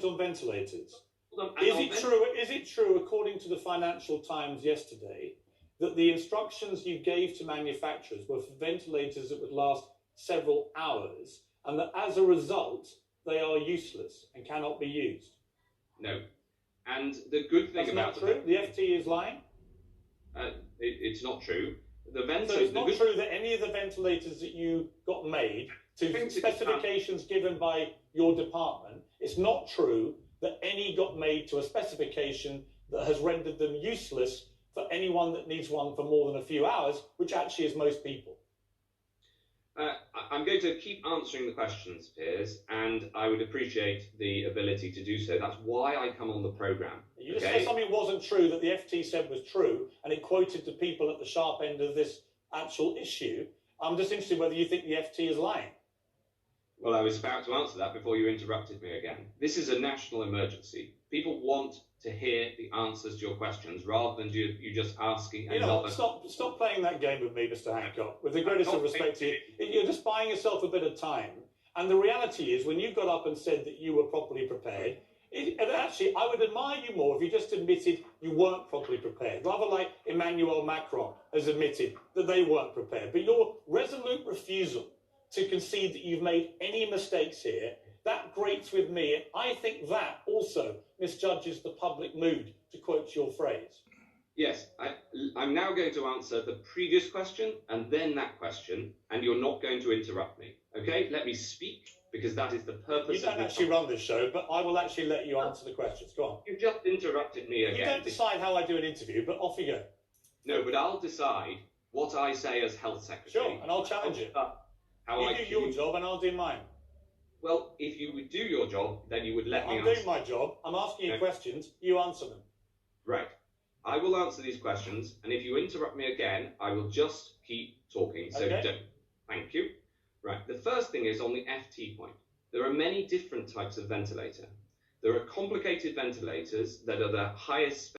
comment on ventilators. Is it true, according to the Financial Times yesterday, that the instructions you gave to manufacturers were for ventilators that would last several hours, and that as a result, they are useless and cannot be used? No. And the good thing about That's not true? The FT is lying? It's not true. So it's not true that any of the ventilators that you got made to specifications given by your department, it's not true that any got made to a specification that has rendered them useless for anyone that needs one for more than a few hours, which actually is most people. I'm going to keep answering the questions, Piers, and I would appreciate the ability to do so. That's why I come on the programme. You just said something wasn't true that the FT said was true, and it quoted to people at the sharp end of this actual issue. I'm just interested whether you think the FT is lying. Well, I was about to answer that before you interrupted me again. This is a national emergency. People want to hear the answers to your questions rather than you just asking another... Stop playing that game with me, Mr Hancock. With the greatest of respect to you, you're just buying yourself a bit of time. And the reality is, when you got up and said that you were properly prepared, actually, I would admire you more if you just admitted you weren't properly prepared, rather like Emmanuel Macron has admitted that they weren't prepared. But your resolute refusal to concede that you've made any mistakes here, that grates with me. And I think that also misjudges the public mood, to quote your phrase. Yes, I'm now going to answer the previous question and then that question, and you're not going to interrupt me. Okay, let me speak, because that is the purpose of the... You don't actually run this show, but I will actually let you answer the questions. Go on. You just interrupted me again. You don't decide how I do an interview, but off you go. No, but I'll decide what I say as Health Secretary. Sure, and I'll challenge it. You do your job and I'll do mine. Well, if you would do your job, then you would let me answer. I'm doing my job. I'm asking you questions. You answer them. Right. I will answer these questions, and if you interrupt me again, I will just keep talking. So don't. Thank you. Right. The first thing is on the FT point. There are many different types of ventilator. There are complicated ventilators that are the highest